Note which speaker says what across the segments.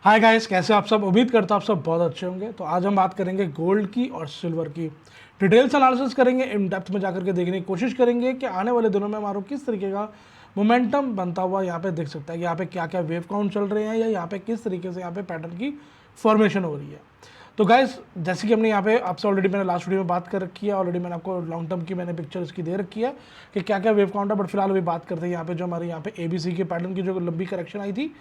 Speaker 1: Hi guys, कैसे आप सब। उम्मीद करता हूँ आप सब बहुत अच्छे होंगे। तो आज हम बात करेंगे गोल्ड की और सिल्वर की। डिटेल्स एनालिसिस करेंगे, इन डेप्थ में जाकर के देखने की कोशिश करेंगे कि आने वाले दिनों में हमारा किस तरीके का मोमेंटम बनता हुआ यहाँ पे दिख सकता है। यहाँ पे क्या क्या वेव काउंट चल रहे हैं या यहाँ पे किस तरीके से यहाँ पे पैटर्न की फॉर्मेशन हो रही है। तो गाइस, जैसे कि हमने यहाँ पे आपसे ऑलरेडी मैंने लास्ट वीडियो में बात कर रखी है, ऑलरेडी मैंने आपको लॉन्ग टर्म की मैंने पिक्चर इसकी दे रखी है कि क्या क्या वेव काउंट है। बट फिलहाल अभी बात करते हैं यहाँ पे जो हमारे यहाँ पे एबीसी के पैटर्न की जो लंबी करेक्शन आई थी,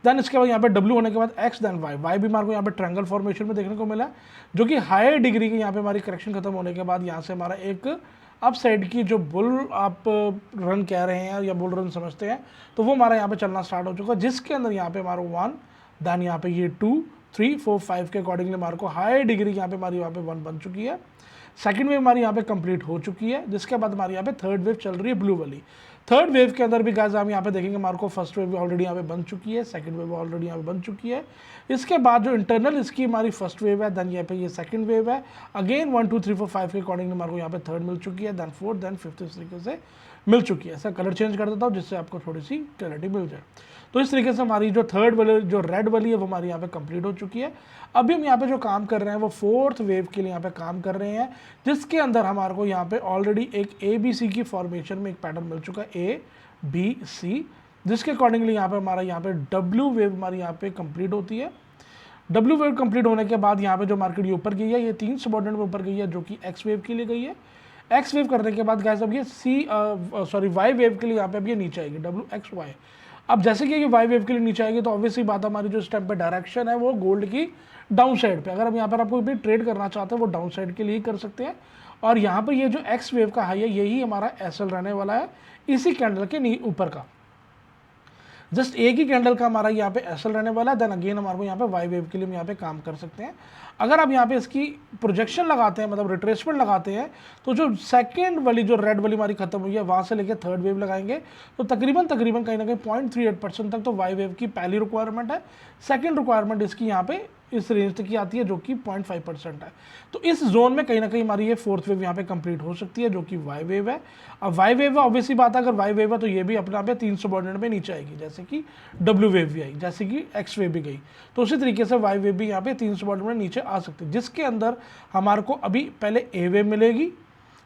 Speaker 1: देन इसके बाद यहाँ पे डब्ल्यू होने के बाद एक्स देन वाई। वाई भी हमारे को यहाँ पे ट्रायंगल फॉर्मेशन में देखने को मिला, जो कि हायर डिग्री की यहाँ पे हमारी करेक्शन खत्म होने के बाद यहाँ से हमारा एक अप साइड की जो बुल आप रन कह रहे हैं या बुल रन समझते हैं, तो वो हमारा यहाँ पे चलना स्टार्ट हो चुका है, जिसके अंदर यहाँ पे हमारा 1 देन यहाँ पे ये 2 3 4 5 के अकॉर्डिंगली हमारे को हाई डिग्री यहाँ पे हमारी यहाँ पे 1 बन चुकी है। सेकंड वेव हमारी यहाँ पे कंप्लीट हो चुकी है, जिसके बाद हमारी यहाँ पे थर्ड वेव चल रही है ब्लू वाली। थर्ड वेव के अंदर भी गाइस हम यहाँ पे देखेंगे हमारे को फर्स्ट वेव ऑलरेडी यहाँ पे बन चुकी है, सेकंड वेव ऑलरेडी यहाँ पे बन चुकी है। इसके बाद जो इंटरनल इसकी हमारी फर्स्ट वेव है, देन यहाँ पे ये सेकंड वेव है, अगेन 1 2 3 4 5 के अकॉर्डिंगली हमारे को यहाँ पे थर्ड मिल चुकी है, देन फोर्थ, देन फिफ्थ, इस तरीके से मिल चुकी है। ऐसा कलर चेंज कर देता हूँ जिससे आपको थोड़ी सी क्लैरिटी मिल जाए। तो इस तरीके से हमारी जो थर्ड वाली जो रेड वाली है वो हमारी यहाँ पे कंप्लीट हो चुकी है। अभी हम यहाँ पे जो काम कर रहे हैं वो फोर्थ वेव के लिए यहाँ पे काम कर रहे हैं, जिसके अंदर हमारे को यहाँ पे ऑलरेडी एक ए बी सी की फॉर्मेशन में एक पैटर्न मिल चुका है, ए बी सी, जिसके अकॉर्डिंगली यहाँ पे हमारा यहाँ पे डब्ल्यू वेव हमारी यहाँ पे कंप्लीट होती है। डब्ल्यू वेव कंप्लीट होने के बाद यहाँ पे जो मार्केट ये ऊपर गई है, ये 3 सबऑर्डिनेट में ऊपर गई है, जो कि एक्स वेव के लिए गई है। एक्स वेव करने के बाद गाइस अब ये वाई वेव के लिए यहाँ पे अब ये नीचे आएगी, डब्ल्यू एक्स वाई। अब जैसे कि ये वाई वेव के लिए नीचे आएगी तो ऑब्वियसली बात हमारी जो इस टाइम पे डायरेक्शन है वो गोल्ड की डाउन साइड पे। अगर हम यहाँ पर आपको भी ट्रेड करना चाहते हैं वो डाउन साइड के लिए ही कर सकते हैं। और यहाँ पर ये जो एक्स वेव का हाई है यही हमारा एसएल रहने वाला है, इसी कैंडल के ऊपर का। जस्ट एक ही कैंडल का हमारा यहाँ पे एसएल रहने वाला है, देन अगेन हमारे को यहाँ पे वाई वेव के लिए हम यहाँ पे काम कर सकते हैं। अगर आप यहाँ पे इसकी प्रोजेक्शन लगाते हैं, मतलब रिट्रेसमेंट लगाते हैं, तो जो सेकंड वाली जो रेड वाली हमारी खत्म हुई है वहाँ से लेकर थर्ड वेव लगाएंगे तो तकरीबन कहीं ना कहीं 0.38% तक तो वाई वेव की पहली रिक्वायरमेंट है। सेकेंड रिक्वायरमेंट इसकी यहाँ पे इस रेंज तक की आती है, जो कि 0.5% है। तो इस जोन में कहीं ना कहीं हमारी ये फोर्थ वेव यहाँ पे कंप्लीट हो सकती है, जो कि वाई वेव है। अब वाई वेव है, ऑब्वियसली बात है, अगर वाई वेव है तो ये भी अपने आप 3 सबऑर्डिनेट में नीचे आएगी, जैसे कि डब्ल्यू वेव भी आई, जैसे कि एक्स वेव भी गई। तो उसी तरीके से वाई वेव भी यहाँ पे 3 सबऑर्डिनेट में नीचे आ सकती है, जिसके अंदर हमारे को अभी पहले ए वेव मिलेगी,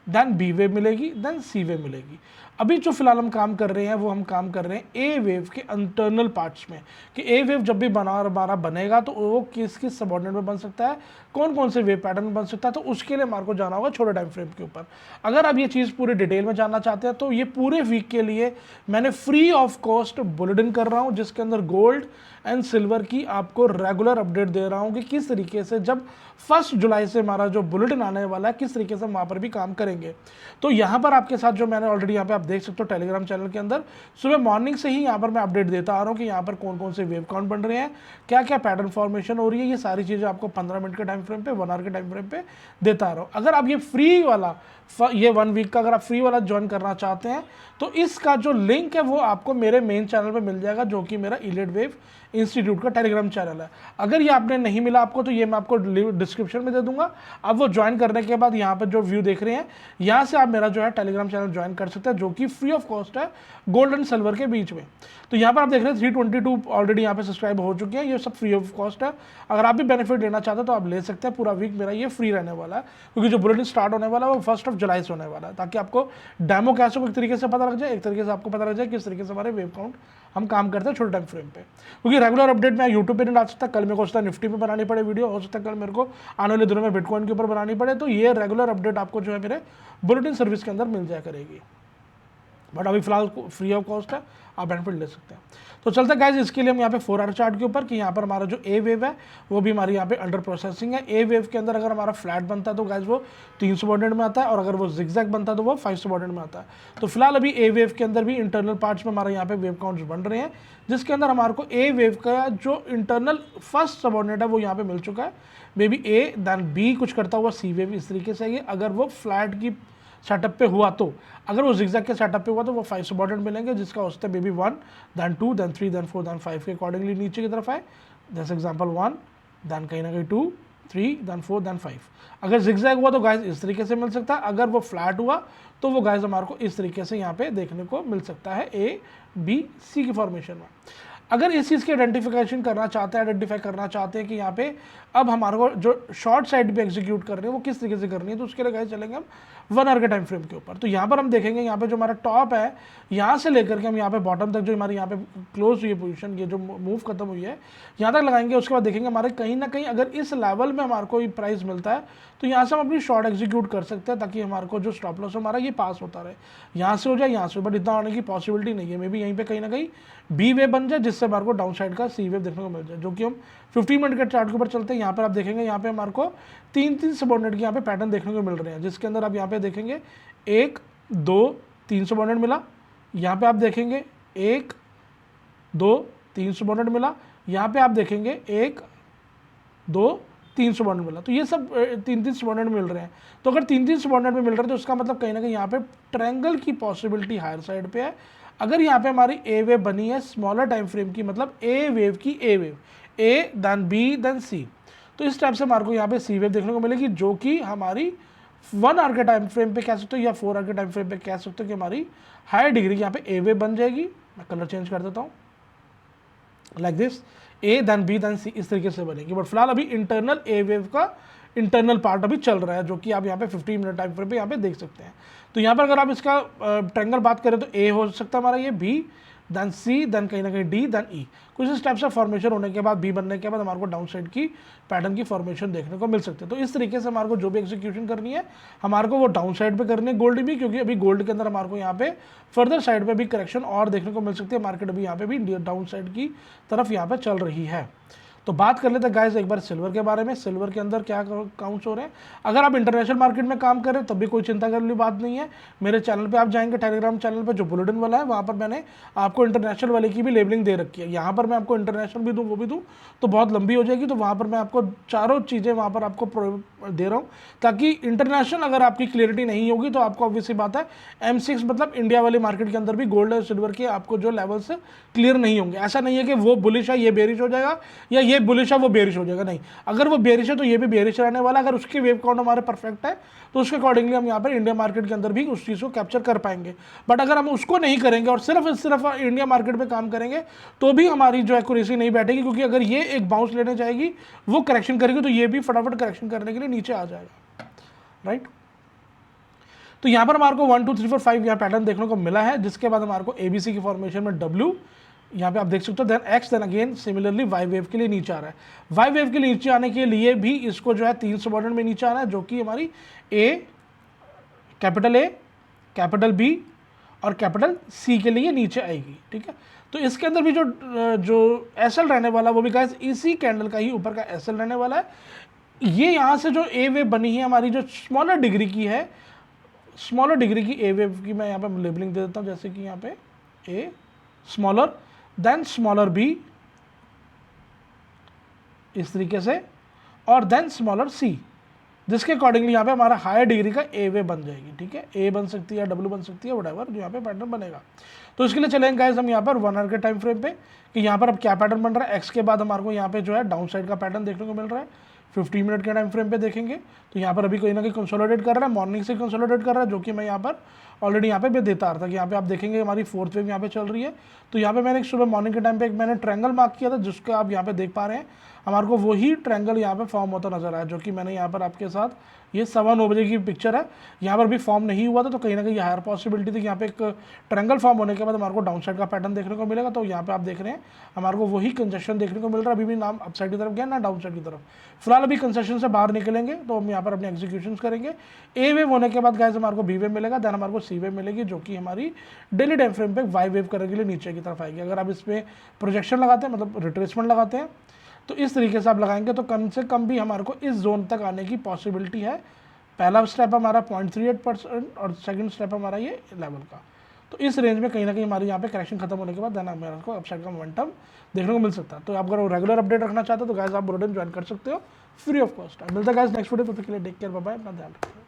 Speaker 1: देन बी वेव मिलेगी, देन सी वेव मिलेगी। अभी जो फिलहाल हम काम कर रहे हैं वो हम काम कर रहे हैं ए वेव के इंटरनल पार्ट्स में, कि ए वेव जब भी हमारा बनेगा तो वो किस किस सबऑर्डिनेट में बन सकता है, कौन कौन से वेव पैटर्न में बन सकता है। तो उसके लिए हमारे को जाना होगा छोटे टाइम फ्रेम के ऊपर। अगर आप ये चीज़ पूरी डिटेल में जानना चाहते हैं तो ये पूरे वीक के लिए मैंने फ्री ऑफ कॉस्ट बुलेटिन कर रहा हूँ, जिसके अंदर गोल्ड एंड सिल्वर की आपको रेगुलर अपडेट दे रहा हूँ कि किस तरीके से जब 1 जुलाई से हमारा जो बुलेटिन आने वाला है किस तरीके से हम वहाँ पर भी काम करेंगे। तो यहाँ पर आपके साथ जो मैंने ऑलरेडी यहाँ पे आप देख सकते हो टेलीग्राम चैनल के अंदर सुबह मॉर्निंग से ही यहाँ पर मैं अपडेट देता आ रहा हूँ कि यहाँ पर कौन कौन से वेव काउंट बन रहे हैं, क्या क्या पैटर्न फॉर्मेशन हो रही है। ये सारी चीज़ें आपको 15 मिनट के टाइम फ्रेम पे, 1 आवर के टाइम फ्रेम पे देता आ रहा हूँ। अगर आप ये फ्री वाला ये 1 वीक का अगर आप फ्री वाला ज्वाइन करना चाहते हैं तो इसका जो लिंक है वो आपको मेरे मेन चैनल पे मिल जाएगा, जो कि मेरा इलीट वेव इंस्टीट्यूट का टेलीग्राम चैनल है। अगर ये आपने नहीं मिला आपको तो ये मैं आपको डिस्क्रिप्शन में दे दूंगा। अब वो ज्वाइन करने के बाद यहाँ पर जो व्यू देख रहे हैं यहाँ से आप मेरा जो है टेलीग्राम चैनल ज्वाइन कर सकते हैं, जो कि फ्री ऑफ कॉस्ट है गोल्ड एंड सिल्वर के बीच में। तो यहाँ पर आप देख रहे हैं 322 ऑलरेडी यहाँ पे सब्सक्राइब हो चुके हैं, ये सब फ्री ऑफ कॉस्ट है। अगर आप भी बेनिफिट लेना चाहते हैं तो आप ले सकते हैं। पूरा वीक मेरा ये फ्री रहने वाला है, क्योंकि जो बुलेटिन स्टार्ट होने वाला है वो 1 जुलाई से होने वाला है, ताकि आपको डेमो कैसे को एक तरीके से पता लग जाए, एक तरीके से आपको पता लग जाए किस तरीके से हमारे वेव काउंट हम काम करते हैं छोटे टाइम फ्रेम पे। क्योंकि रेगुलर अपडेट मैं यूट्यूब पे नहीं डाल सकता, कल मेरे को होता निफ्टी पे बनानी पड़े वीडियो, हो सकता है कल मेरे को आने वाले दिनों में बिटकॉइन के ऊपर बनानी पड़े। तो ये रेगुलर अपडेट आपको जो है मेरे बुलेटिन सर्विस के अंदर मिल जाया करेगी, बट अभी फिलहाल फ्री ऑफ कॉस्ट है, आप बेनिफिट ले सकते हैं। तो चलते गाइज इसके लिए हम यहाँ पे 4 आवर चार्ट के ऊपर कि यहाँ पर हमारा जो ए वेव है वो भी हमारी यहाँ पे अंडर प्रोसेसिंग है। ए वेव के अंदर अगर हमारा फ्लैट बनता है तो गाइज वो 3 सबऑर्डिनेट में आता है, और अगर वो जिगजैग बनता है तो वो 5 सबऑर्डिनेट में आता है। तो फिलहाल अभी ए वेव के अंदर भी इंटरनल पार्ट्स में हमारे यहाँ पे वेव काउंट्स बन रहे हैं, जिसके अंदर हमारे को ए वेव का जो इंटरनल फर्स्ट सबऑर्डिनेट है वो यहाँ पे मिल चुका है। Maybe A then B कुछ करता हुआ सी वेव इस तरीके से है। अगर वो फ्लैट की सेटअप पे हुआ तो, अगर वो जिगजैग के सेटअप पे हुआ तो वो 5 सबऑर्डिनेट मिलेंगे, जिसका उससे baby 1 then 2 then 3 then 4 then 5 के अकॉर्डिंगली नीचे की तरफ आए। जैसे एग्जांपल 1 देन कहीं ना कहीं 2 3 देन 4 देन 5। अगर जिगजैग हुआ तो गाइस इस तरीके से मिल सकता है, अगर वो फ्लैट हुआ तो वो गाइस हमारे को इस तरीके से यहाँ पे देखने को मिल सकता है ए बी सी की फॉर्मेशन में। अगर इस चीज़ की आइडेंटिफाई करना चाहते हैं कि यहाँ पे अब हमारे को जो शॉर्ट साइड पे एग्जीक्यूट कर रहे हैं वो किस तरीके से करनी है, तो उसके लिए गाइस चलेंगे हम 1 आवर के टाइम फ्रेम के ऊपर। तो यहाँ पर हम देखेंगे यहाँ पे जो हमारा टॉप है यहाँ से लेकर के हम यहाँ पे बॉटम तक जो हमारी यहाँ पे क्लोज हुई है पोजीशन, ये जो मूव खत्म हुई है यहाँ तक लगाएंगे। उसके बाद देखेंगे हमारे कहीं ना कहीं अगर इस लेवल में हमारे को प्राइस मिलता है तो यहाँ से हम अपनी शॉर्ट एग्जीक्यूट कर सकते हैं, ताकि हमारे को जो स्टॉप लॉस हमारा ये पास होता रहे, यहाँ से हो जाए यहाँ से, बट इतना होने की पॉसिबिलिटी नहीं है। मे बी यहीं पे कहीं ना कहीं बी वेव बन जाए जिससे हमारे को डाउन साइड का सी वेव देखने को मिल जाए, जो कि हम 15 मिनट के चार्ट के ऊपर चलते हैं। यहाँ पर आप देखेंगे यहाँ पे हमारे को 3 सबऑर्डिनेट के यहाँ पे पैटर्न देखने को मिल रहे हैं, जिसके अंदर आप यहाँ पे देखेंगे 1 2 3 सबऑर्डिनेट मिला। यहाँ पे आप देखेंगे 1 2 3 सबऑर्डिनेट मिला। यहाँ पे आप देखेंगे 1 2 3 सबऑर्डिनेट मिला। तो ये सब 3 सबऑर्डिनेट मिल रहे हैं। तो अगर 3 सबऑर्डिनेट में मिल रहे हैं तो उसका मतलब कहीं ना कहीं यहाँ पे ट्रायंगल की पॉसिबिलिटी हायर साइड पे है। अगर यहाँ पे हमारी ए वेव बनी है स्मॉलर टाइम फ्रेम की, मतलब ए वेव की ए वेव, ए देन बी देन सी, तो इस टाइप से हमारे को यहाँ पे सी वेव देखने को मिलेगी, जो कि हमारी 1 आवर के टाइम फ्रेम पे कह सकते हो या 4 आवर के टाइम फ्रेम पे कह सकते हो कि हमारी हायर डिग्री की यहाँ पे ए वेव बन जाएगी। मैं कलर चेंज कर देता हूँ, like this, A then B then C, इस तरीके से बनेगी। बट फिलहाल अभी इंटरनल ए वेव का इंटरनल पार्ट अभी चल रहा है, जो कि आप यहाँ पे 15 मिनट टाइम फ्रेम पे यहाँ पे देख सकते हैं। तो यहाँ पर अगर आप इसका ट्रायंगल बात करें तो ए हो सकता है हमारा ये, बी देन सी देन कहीं ना कहीं डी देन ई, कुछ इस टाइप से फॉर्मेशन होने के बाद, बी बनने के बाद हमारे को डाउन साइड की पैटर्न की फॉर्मेशन देखने को मिल सकते हैं। तो इस तरीके से हमारे को जो भी एग्जीक्यूशन करनी है हमारे को वो डाउन साइड पे करनी है गोल्ड भी, क्योंकि अभी गोल्ड के अंदर हमारे को यहाँ पे फर्दर साइड पे भी करेक्शन और देखने को मिल सकती है। मार्केट अभी यहाँ पे भी डाउन साइड की तरफ यहाँ पे चल रही है। तो बात कर लेते हैं गाइस एक बार सिल्वर के बारे में। सिल्वर के अंदर क्या काउंट्स हो रहे हैं। अगर आप इंटरनेशनल मार्केट में काम कर रहे हैं तब भी कोई चिंता करने वाली बात नहीं है। मेरे चैनल पे आप जाएंगे, टेलीग्राम चैनल पे जो बुलेटिन वाला है वहाँ पर मैंने आपको इंटरनेशनल वाले की भी लेबलिंग दे रखी है। यहाँ पर मैं आपको इंटरनेशनल भी दूँ वो भी दूँ तो बहुत लंबी हो जाएगी, तो वहाँ पर मैं आपको चारों चीज़ें वहाँ पर आपको दे रहा हूँ, ताकि इंटरनेशनल अगर आपकी क्लियरिटी नहीं होगी तो आपको ऑब्वियसली बात है M6 मतलब इंडिया वाली मार्केट के अंदर भी गोल्ड और सिल्वर के आपको जो लेवल्स क्लियर नहीं होंगे। ऐसा नहीं है कि वो बुलिश है ये बेरिश हो जाएगा, या ये बुलिश है वो बेरिश हो जाएगा, नहीं। अगर वो बेरिश है तो ये भी बेरिश रहने वाला। अगर उसके वेव काउंट हमारे परफेक्ट है तो उसके अकॉर्डिंगली हम यहाँ पर इंडिया मार्केट के अंदर भी उस चीज़ को कैप्चर कर पाएंगे। बट अगर हम उसको नहीं करेंगे और सिर्फ इंडिया मार्केट में काम करेंगे तो भी हमारी जो एक्यूरेसी नहीं बैठेगी, क्योंकि अगर ये एक बाउंस लेने जाएगी वो करेक्शन करेगी तो ये भी फटाफट करेक्शन करने के लिए नीचे आ जाएगा, राइट। तो यहाँ पर हमारे को 1 2 3 4 5 यहाँ पैटर्न देखने को मिला है, जिसके बाद हमारे को ABC की फॉर्मेशन में W यहाँ पे आप देख सकते हो, then X, then again similarly Y wave के लिए नीचे आ रहा है। Y वेव के लिए नीचे आने के लिए भी इसको जो है 3 सबऑर्डिनेट में नीचे आना है, जो कि हमारी A, कैपिटल B और कैपिटल C के लिए नीचे आएगी, ठीक है। तो इसके अंदर भी जो SL रहने वाला वो भी गाइस इसी कैंडल का ही ऊपर का SL रहने वाला है। ये यहाँ से जो A वेव बनी है हमारी जो स्मॉलर डिग्री की है, स्मॉलर डिग्री की ए वेव की मैं यहाँ पे लेबलिंग दे देता हूँ, जैसे कि यहाँ पे a smaller than smaller B इस तरीके से, और देन स्मॉलर सी, जिसके अकॉर्डिंगली यहाँ पे हमारा हायर डिग्री का ए वेव बन जाएगी, ठीक है। ए बन सकती है, डब्ल्यू बन सकती है, व्हाटएवर जो यहाँ पे पैटर्न बनेगा। तो इसके लिए चलेंगे गाइस हम यहाँ पर 1 आवर के टाइम फ्रेम पे कि यहाँ पर अब क्या पैटर्न बन रहा है। एक्स के बाद हमारे को यहाँ पे जो है डाउन साइड का पैटर्न देखने को मिल रहा है। 15 मिनट के टाइम फ्रेम पे देखेंगे तो यहाँ पर अभी कोई ना कोई कंसोलिडेट कर रहा है, मॉर्निंग से कंसोलिडेट कर रहा है, जो कि मैं यहाँ पर ऑलरेडी यहाँ पे भी देता आ रहा था कि यहाँ पे आप देखेंगे हमारी 4th वेव यहाँ पे चल रही है। तो यहाँ पे मैंने एक सुबह मॉर्निंग के टाइम पे एक मैंने ट्रायंगल मार्क किया था, जिसको आप यहाँ पे देख पा रहे हैं। हमारे को वही ट्रायंगल यहाँ पे फॉर्म होता नजर आया, जो कि मैंने यहाँ पर आपके साथ, ये 9:15 बजे की पिक्चर है। यहाँ पर भी फॉर्म नहीं हुआ था, तो कहीं ना कहीं हायर पॉसिबिलिटी थी कि यहाँ पे एक ट्रायंगल फॉर्म होने के बाद हमारे को डाउन साइड का पैटर्न देखने को मिलेगा। तो यहाँ पे आप देख रहे हैं हमारे को वही कंसेशन देखने को मिल रहा है। अभी भी नाम अप साइड की तरफ गया ना डाउन साइड की तरफ। फिलहाल अभी कंसेशन से बाहर निकलेंगे तो हम यहाँ पर अपने एग्जीक्यूशन करेंगे। ए वेव होने के बाद गाइस हमारे को बी वेव मिलेगा, देन हमारे को सी वेव मिलेगी, जो कि हमारी डेली टाइम फ्रेम पे वाई वेव करने के लिए नीचे की तरफ आएगी। अगर आप इस पर प्रोजेक्शन लगाते हैं, मतलब रिट्रेसमेंट लगाते हैं, तो इस तरीके से आप लगाएंगे तो कम से कम भी हमारे को इस जोन तक आने की पॉसिबिलिटी है। पहला स्टेप हमारा 0.38% और सेकंड स्टेप हमारा ये लेवल का। तो इस रेंज में कहीं ना कहीं हमारी यहाँ पे करेक्शन खत्म होने के बाद देन हमारे को अपसाइड का मोमेंटम देखने को मिल सकता है। तो आप अगर रेगुलर अपडेट रखना चाहते हो तो गाइस आप बुलेटिन ज्वाइन कर सकते हो फ्री ऑफ कॉस्ट। मिलता है गाइस नेक्स्ट वीडियो, तब तक के लिए टेक केयर, बाय बाय, अपना ध्यान रखिए।